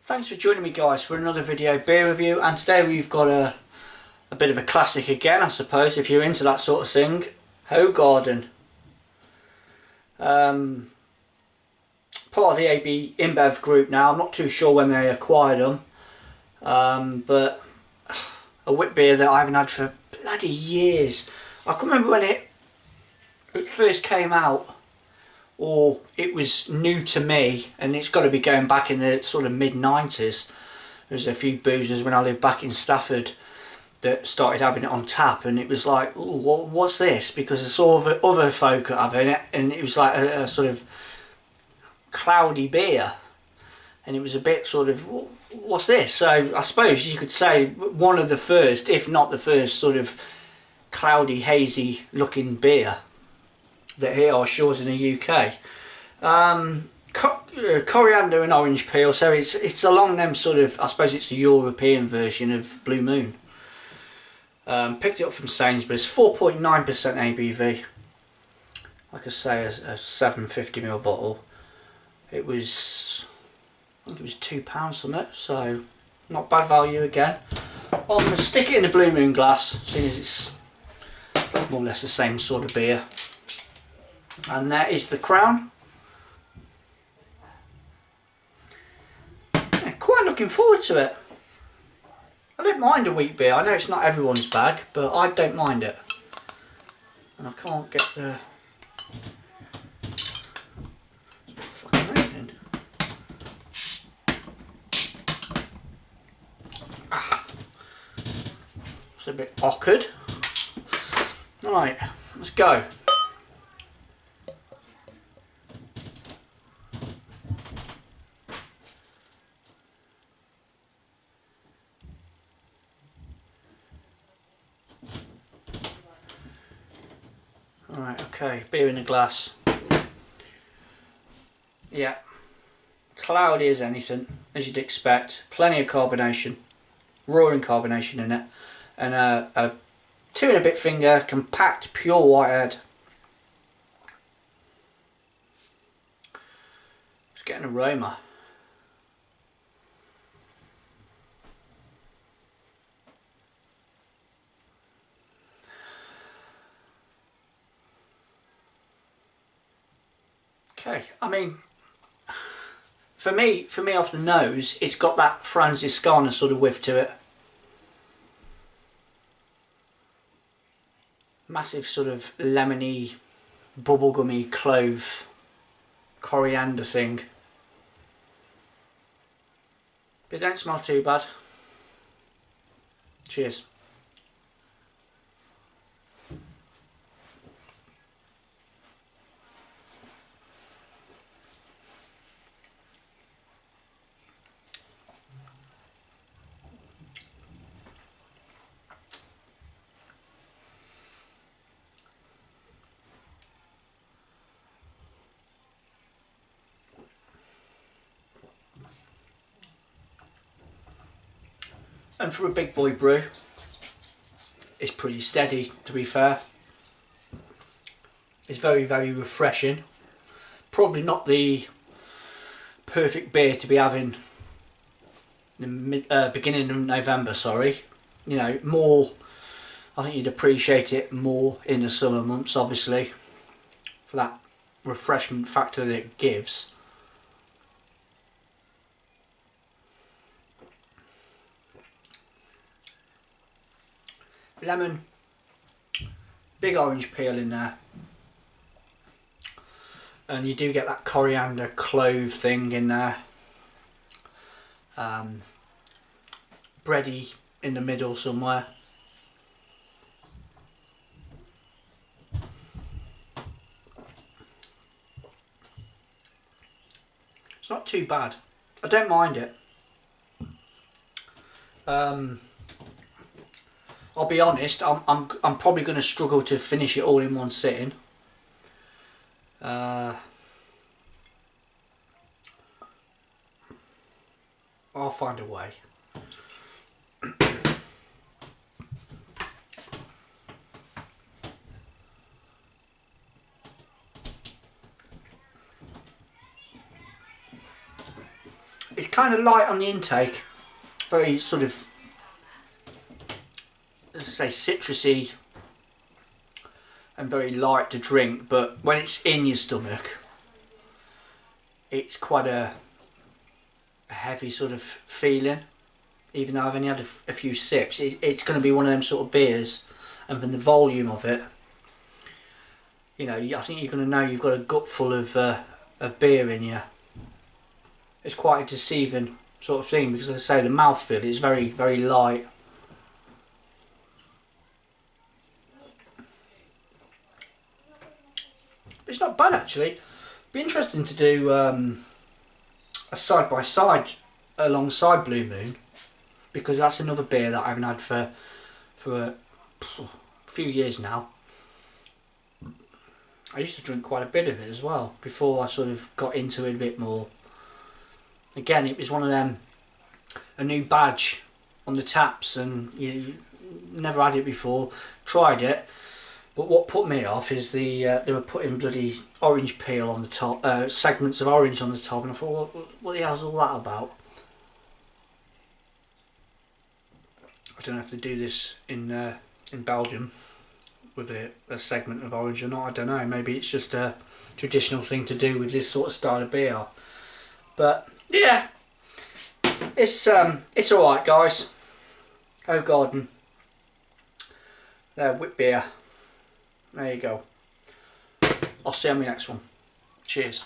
Thanks for joining me guys for another video beer review, and today we've got a bit of a classic again, I suppose, if you're into that sort of thing. Hoegaarden. Part of the AB-InBev group now. I'm not too sure when they acquired them, but a Witbier that I haven't had for bloody years. I can't remember when it first came out, or it was new to me, and it's got to be going back in the sort of mid-90s. There's a few boozers when I lived back in Stafford that started having it on tap, and it was like, what's this? Because I saw other folk having it, and it was like a sort of cloudy beer, and it was a bit sort of, what's this? So I suppose you could say one of the first, if not the first, sort of cloudy, hazy looking beer that hit our shores in the UK. Coriander and orange peel, so it's along them sort of, I suppose it's the European version of Blue Moon. Picked it up from Sainsbury's, 4.9% ABV. Like I say, a 750ml bottle. It was, I think it was £2 something, so not bad value again. I'm going to stick it in a Blue Moon glass, seeing as it's more or less the same sort of beer. And that is the crown. Yeah, quite looking forward to it. I don't mind a wheat beer. I know it's not everyone's bag, but I don't mind it. And I can't get the... It's a bit fucking raining. It's a bit awkward. Right, let's go. Right, okay, beer in a glass. Yeah, cloudy as anything, as you'd expect. Plenty of carbonation, roaring carbonation in it, and a 2 and a bit finger, compact, pure whitehead. Just getting an aroma. Okay, I mean, for me off the nose, it's got that Franziskaner sort of whiff to it. Massive sort of lemony, bubblegummy, clove, coriander thing. But it don't smell too bad. Cheers. And for a big boy brew, it's pretty steady, to be fair. It's very, very refreshing. Probably not the perfect beer to be having in the beginning of November, sorry. You know, more, I think you'd appreciate it more in the summer months, obviously, for that refreshment factor that it gives. Lemon, big orange peel in there, and you do get that coriander clove thing in there. Bready in the middle somewhere. It's not too bad. I don't mind it. I'll be honest, I'm probably going to struggle to finish it all in one sitting. I'll find a way. kind of light on the intake, very sort of, let's say, citrusy and very light to drink, but when it's in your stomach it's quite a heavy sort of feeling. Even though I've only had a few sips, it's going to be one of them sort of beers, and from the volume of it, you know, I think you're going to know you've got a gut full of beer in you. It's quite a deceiving sort of thing, because, as I say, the mouthfeel is very, very light. It's not bad actually. Be interesting to do a side by side alongside Blue Moon, because that's another beer that I haven't had for a few years now. I used to drink quite a bit of it as well before I sort of got into it a bit more. Again, it was one of them, a new badge on the taps, and you never had it before, tried it, but what put me off is they were putting bloody orange peel on the top, segments of orange on the top, and I thought, what the hell's all that about? I don't know if they do this in Belgium with a segment of orange or not. I don't know. Maybe it's just a traditional thing to do with this sort of style of beer. But yeah, it's all right, guys. Hoegaarden, Witbier. There you go. I'll see you on my next one. Cheers.